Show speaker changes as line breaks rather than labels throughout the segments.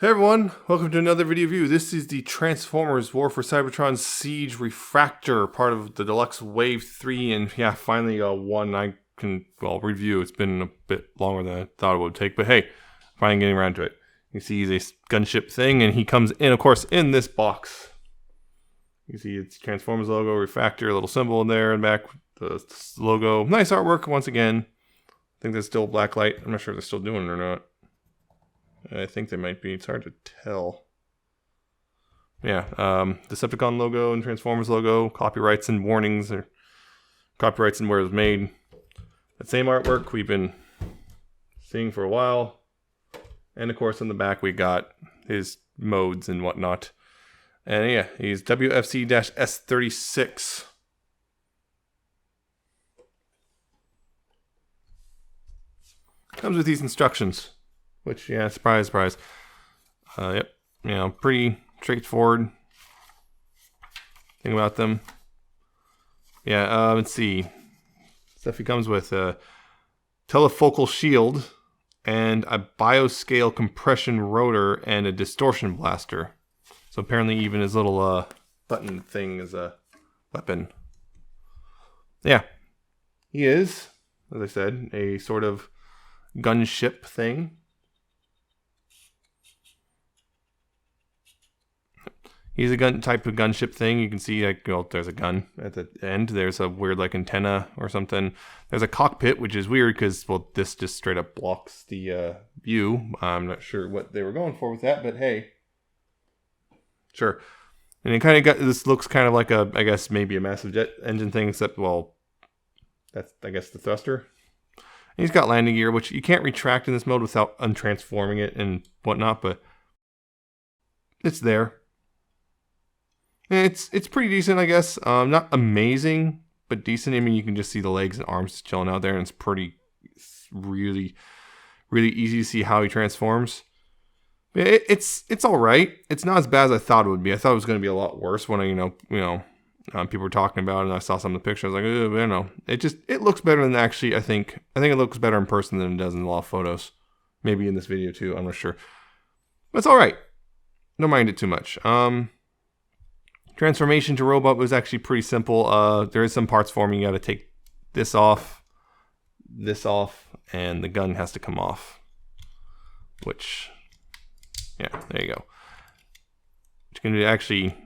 Hey everyone, welcome to another video review. This is the Transformers War for Cybertron Siege Refraktor, part of the Deluxe Wave 3, and yeah, finally one I can, review. It's been a bit longer than I thought it would take, but hey, finally getting around to it. You see he's a gunship thing, and he comes in, of course, in this box. You see it's Transformers logo, Refraktor, a little symbol in there, and back the logo. Nice artwork once again. I think there's still black light. I'm not sure if they're still doing it or not. I think they might be. It's hard to tell. Yeah, Decepticon logo and Transformers logo, copyrights and warnings, or copyrights and where it was made. That same artwork we've been seeing for a while. And of course on the back we got his modes and whatnot. And yeah, he's WFC-S36. Comes with these instructions. Which, yeah, surprise, surprise. Yep, you know, pretty straightforward thing about them. Yeah, let's see. Stuff he comes with a telefocal shield and a bioscale compression rotor and a distortion blaster. So apparently even his little button thing is a weapon. Yeah, he is, as I said, a sort of gunship thing. He's a type of gunship thing. You can see, like, well, there's a gun at the end. There's a weird, like, antenna or something. There's a cockpit, which is weird because, well, this just straight up blocks the view. I'm not sure what they were going for with that, but hey, sure. And it kind of got, this looks kind of like a, I guess maybe a massive jet engine thing, except, well, that's, I guess, the thruster. And he's got landing gear, which you can't retract in this mode without untransforming it and whatnot, but it's there. It's pretty decent, I guess. Not amazing, but decent. I mean, you can just see the legs and arms chilling out there, and it's really easy to see how he transforms. It's all right. It's not as bad as I thought it would be. I thought it was going to be a lot worse when people were talking about it, and I saw some of the pictures. I was like, I don't know. It looks better than actually. I think it looks better in person than it does in a lot of photos. Maybe in this video too. I'm not sure, but it's all right. Don't mind it too much. Transformation to robot was actually pretty simple. There is some parts for me. You got to take this off, and the gun has to come off. Which, yeah, there you go. What you can do actually,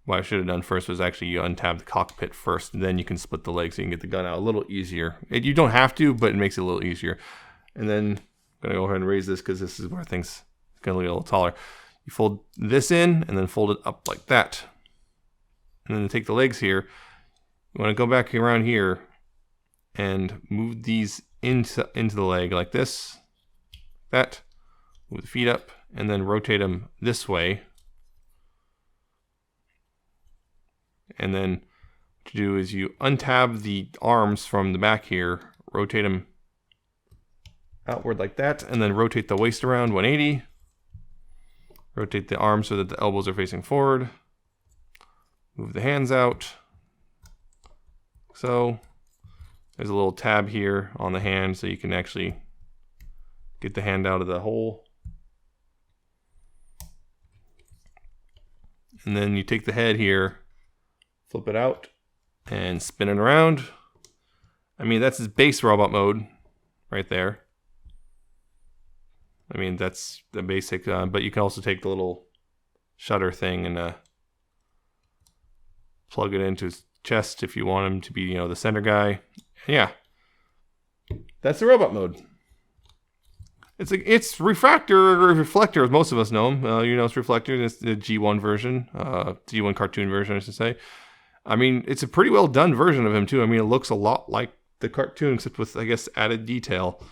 what I should have done first was actually you untab the cockpit first, and then you can split the legs so you can get the gun out a little easier. You don't have to, but it makes it a little easier. And then I'm going to go ahead and raise this because this is where things are going to look a little taller. You fold this in, and then fold it up like that. And then to take the legs here, you want to go back around here and move these into the leg like this, that, move the feet up, and then rotate them this way. And then what you do is you untab the arms from the back here, rotate them outward like that, and then rotate the waist around 180. Rotate the arms so that the elbows are facing forward. Move the hands out. So there's a little tab here on the hand so you can actually get the hand out of the hole. And then you take the head here, flip it out, and spin it around. I mean, that's his base robot mode right there. I mean, that's the basic, but you can also take the little shutter thing and plug it into his chest if you want him to be, the center guy. Yeah, that's the robot mode. It's Refraktor or Reflector, as most of us know him. It's Reflector. It's the G1 version, G1 cartoon version, I should say. I mean, it's a pretty well done version of him too. I mean, it looks a lot like the cartoon, except with, I guess, added detail.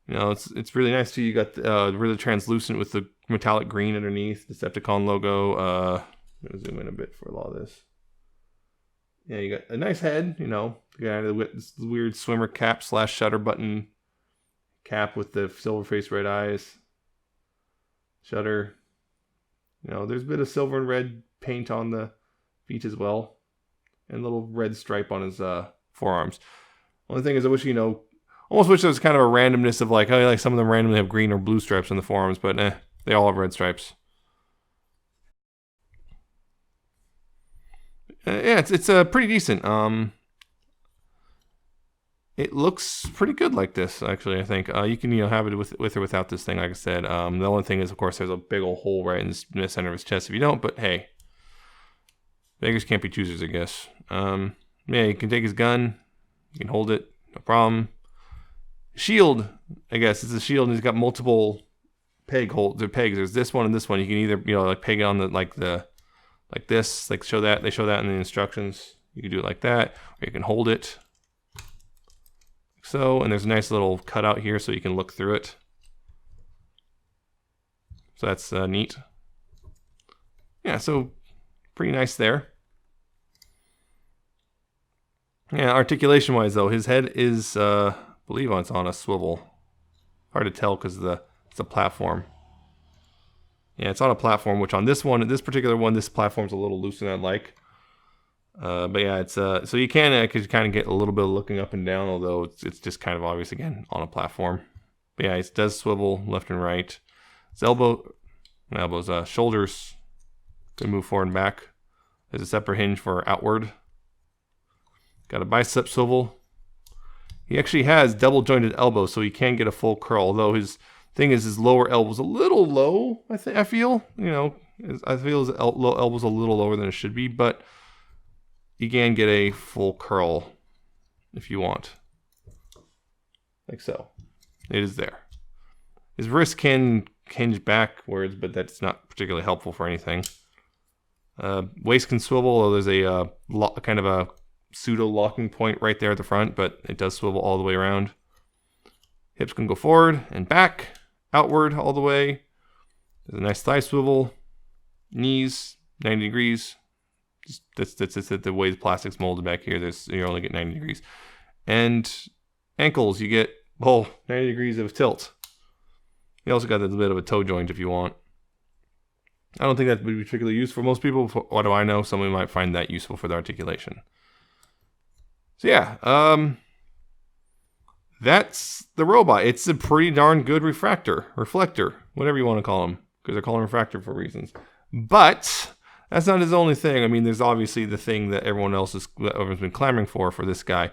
It's really nice too. You got really translucent with the metallic green underneath, the Decepticon logo. I'm gonna zoom in a bit for a lot of this. Yeah, you got a nice head, you got this weird swimmer cap / shutter button cap with the silver face, red eyes. Shutter. There's a bit of silver and red paint on the feet as well. And a little red stripe on his forearms. Only thing is I wish, almost wish there was kind of a randomness of like, oh, like some of them randomly have green or blue stripes on the forearms, but They all have red stripes. Yeah, it's pretty decent. It looks pretty good like this, actually. I think you can have it with or without this thing. Like I said, the only thing is, of course, there's a big old hole right in the center of his chest if you don't. But hey, beggars can't be choosers, I guess. Yeah, you can take his gun, you can hold it, no problem. Shield, I guess it's a shield, and he's got multiple pegs. There's this one and this one. You can either like peg it on like this, like show that. They show that in the instructions. You can do it like that, or you can hold it. So, and there's a nice little cutout here so you can look through it. So that's neat. Yeah, so pretty nice there. Yeah, articulation-wise though, his head is, I believe it's on a swivel. Hard to tell because it's a platform. Yeah, it's on a platform, which on this particular one, this platform's a little looser than I'd like. But yeah, it's so you can kind of get a little bit of looking up and down, although it's just kind of obvious again on a platform. But yeah, it does swivel left and right. Its shoulders can move forward and back. There's a separate hinge for outward. Got a bicep swivel. He actually has double jointed elbows, so he can get a full curl. Although his thing is his lower elbow's a little low. I feel his low elbow's a little lower than it should be, but you can get a full curl if you want. Like so. It is there. His wrist can hinge backwards, but that's not particularly helpful for anything. Waist can swivel, although there's a kind of a pseudo locking point right there at the front, but it does swivel all the way around. Hips can go forward and back, outward all the way. There's a nice thigh swivel. Knees, 90 degrees. That's the way the plastic's molded back here. You only get 90 degrees. And ankles, you get 90 degrees of tilt. You also got a bit of a toe joint if you want. I don't think that would be particularly useful for most people. What do I know? Somebody might find that useful for the articulation. So yeah, that's the robot. It's a pretty darn good refractor, whatever you want to call him, because they're calling him refractor for reasons. But that's not his only thing. I mean, there's obviously the thing that everyone's been clamoring for this guy,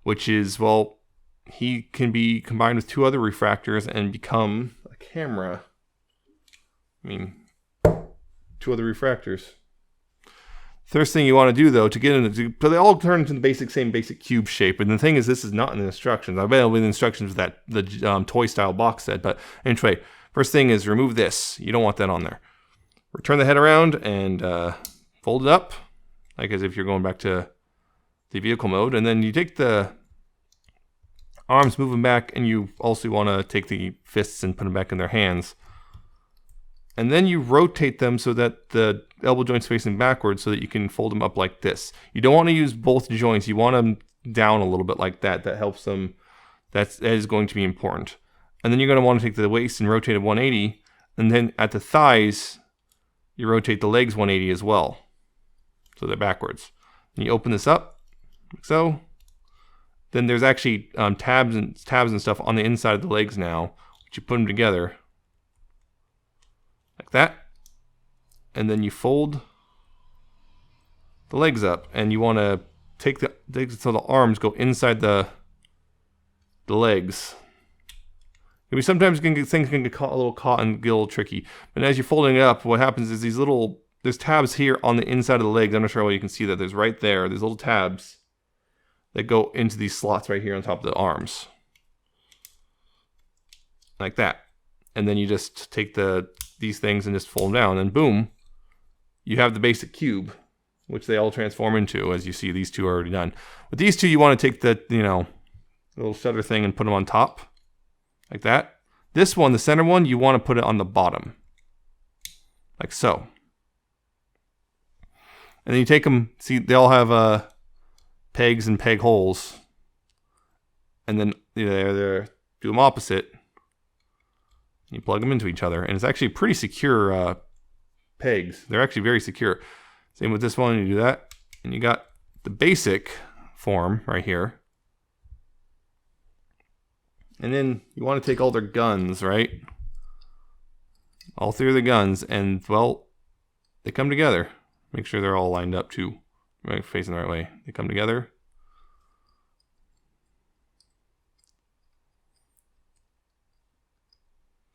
which is, well, he can be combined with two other refractors and become a camera. I mean, two other refractors. First thing you want to do, though, to get into, so they all turn into the same basic cube shape. And the thing is, this is not in the instructions. I bet it'll be in the instructions with the toy style box set. But anyway, first thing is remove this. You don't want that on there. Turn the head around and fold it up, like as if you're going back to the vehicle mode. And then you take the arms, move them back, and you also want to take the fists and put them back in their hands. And then you rotate them so that the elbow joint's facing backwards so that you can fold them up like this. You don't want to use both joints. You want them down a little bit like that. That helps them. That is going to be important. And then you're going to want to take the waist and rotate it 180. And then at the thighs, you rotate the legs 180 as well. So they're backwards. And you open this up, like so. Then there's actually tabs and stuff on the inside of the legs now, which you put them together like that. And then you fold the legs up, and you want to take so the arms go inside the legs. Maybe sometimes things can get caught, a little caught and get a little tricky. But as you're folding it up, what happens is there's tabs here on the inside of the legs. I'm not sure how you can see that. There's right there. There's little tabs that go into these slots right here on top of the arms. Like that. And then you just take these things and just fold them down, and boom, you have the basic cube, which they all transform into. As you see, these two are already done. With these two, you want to take the little shutter thing and put them on top. Like that. This one, the center one, you want to put it on the bottom. Like so. And then you take them, see, they all have pegs and peg holes. And then they're do them opposite. You plug them into each other. And it's actually pretty secure pegs. They're actually very secure. Same with this one, you do that. And you got the basic form right here. And then you want to take all their guns, right? all three of the guns, and well, they come together. Make sure they're all lined up too, right, facing the right way. They come together.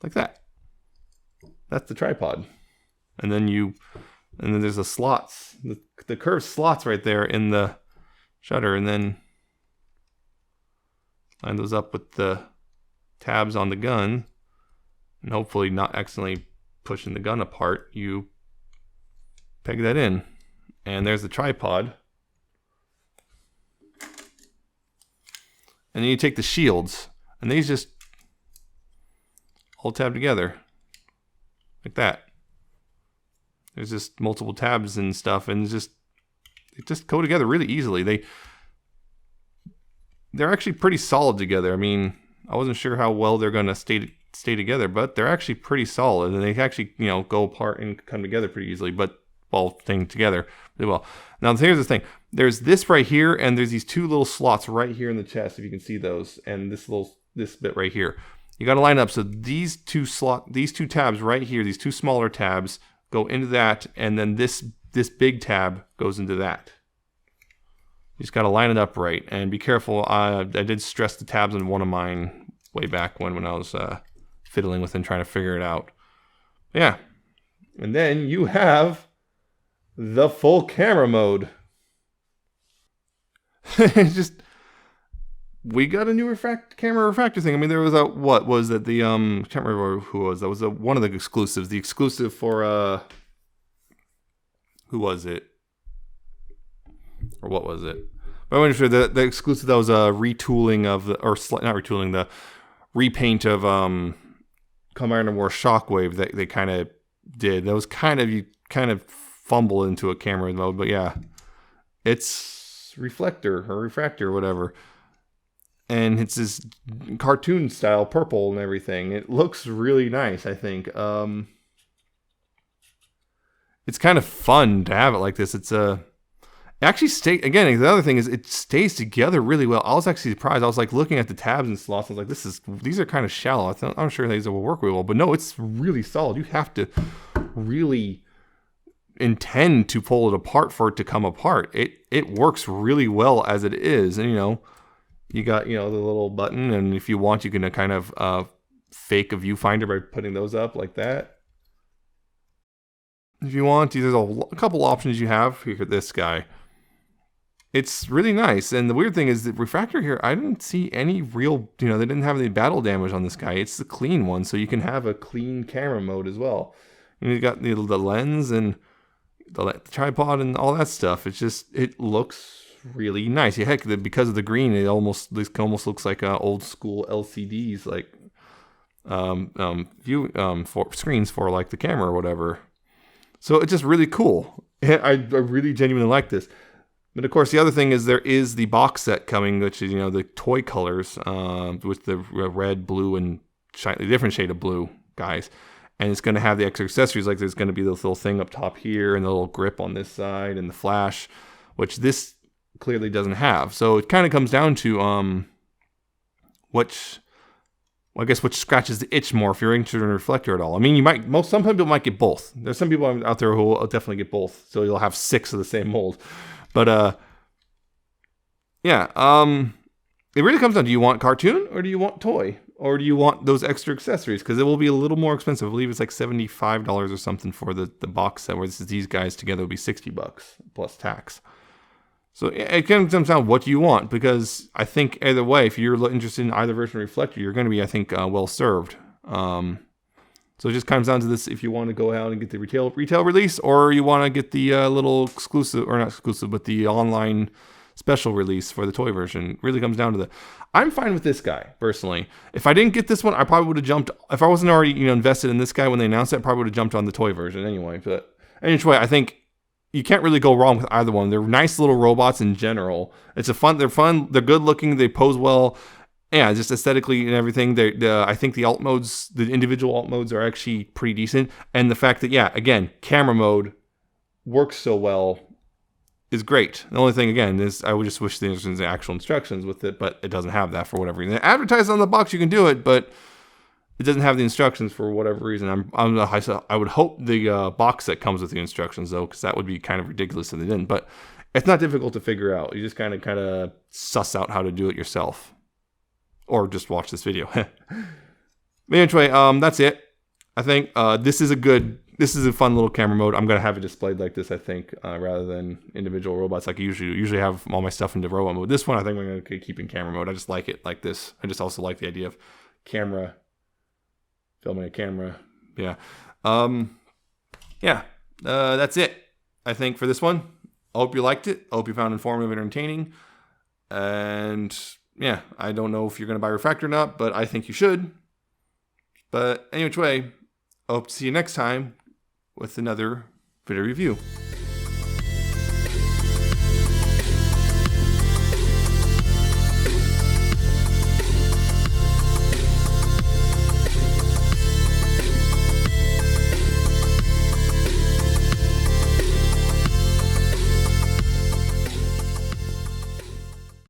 Like that. That's the tripod. And then there's the slots, the curved slots right there in the shutter, and then line those up with the tabs on the gun, and hopefully not accidentally pushing the gun apart. You peg that in, and there's the tripod. And then you take the shields, and these just all tab together like that. There's just multiple tabs and stuff, and they just go together really easily. They're actually pretty solid together. I mean, I wasn't sure how well they're going to stay together, but they're actually pretty solid, and they actually, you know, go apart and come together pretty easily, but all staying together really well. Now here's the thing. There's this right here, and there's these two little slots right here in the chest, if you can see those, and this bit right here. You got to line up so these two tabs right here, these two smaller tabs go into that, and then this big tab goes into that. You just got to line it up right, and be careful. I did stress the tabs on one of mine way back when I was fiddling with and trying to figure it out. Yeah, and then you have the full camera mode. It's just, we got a new camera refractor thing. I mean, there was a, what was it? The I can't remember who it was. That was one of the exclusives. The exclusive for who was it? Or what was it? But I'm not sure. The exclusive that was a retooling of the, or not retooling, the repaint of Combiner War Shockwave that they kind of did. That was you kind of fumble into a camera mode, but yeah, it's reflector or refractor or whatever. And it's this cartoon style purple and everything. It looks really nice, I think. It's kind of fun to have it like this. It's actually again, the other thing is it stays together really well. I was actually surprised. I was like looking at the tabs and slots. I was like, these are kind of shallow. I'm sure these will work really well, but no, it's really solid. You have to really intend to pull it apart for it to come apart. It works really well as it is, and you know. You got, you know, the little button, and if you want, you can kind of fake a viewfinder by putting those up like that. If you want, there's a couple options you have. Here, this guy. It's really nice, and the weird thing is that refractor here, I didn't see any real, you know, they didn't have any battle damage on this guy. It's the clean one, so you can have a clean camera mode as well. And you got the lens and the tripod and all that stuff. It's just, it looks really nice. Yeah, heck, because of the green, it almost looks like old school LCDs, like for screens for like the camera or whatever. So it's just really cool. I really genuinely like this. But of course, the other thing is there is the box set coming, which is, you know, the toy colors with the red, blue, and different shade of blue guys. And it's going to have the extra accessories, like there's going to be this little thing up top here and the little grip on this side and the flash, which this clearly doesn't have. So it kind of comes down to which scratches the itch more if you're interested in a reflector at all. I mean, some people might get both. There's some people out there who will definitely get both, so you'll have 6 of the same mold. But yeah, it really comes down, do you want cartoon or do you want toy? Or do you want those extra accessories? Because it will be a little more expensive. I believe it's like $75 or something for the box set, where these guys together will be $60 plus tax. So it comes down what do you want, because I think either way, if you're interested in either version of Reflector, you're going to be, I think, well served. So it just comes down to this: if you want to go out and get the retail release, or you want to get the little exclusive, or not exclusive, but the online special release for the toy version. It really comes down to I'm fine with this guy personally. If I didn't get this one, I probably would have jumped. If I wasn't already invested in this guy when they announced it, I probably would have jumped on the toy version anyway. But anyway, I think you can't really go wrong with either one. They're nice little robots in general. They're fun, they're good looking, they pose well. Yeah, just aesthetically and everything. I think the alt modes, the individual alt modes are actually pretty decent. And the fact that, yeah, again, camera mode works so well is great. The only thing, again, is I would just wish there's the actual instructions with it, but it doesn't have that for whatever reason. Advertised on the box, you can do it, but it doesn't have the instructions for whatever reason. I would hope the box set comes with the instructions though, because that would be kind of ridiculous if they didn't. But it's not difficult to figure out. You just kind of suss out how to do it yourself, or just watch this video. But anyway, that's it. I think this is a fun little camera mode. I'm gonna have it displayed like this, I think, rather than individual robots like I usually have all my stuff into robot mode. This one, I think I'm gonna keep in camera mode. I just like it like this. I just also like the idea of camera. Filming a camera. Yeah. That's it, I think, for this one. I hope you liked it. I hope you found it informative and entertaining. And yeah, I don't know if you're going to buy Refraktor or not, but I think you should. But anyway, I hope to see you next time with another video review.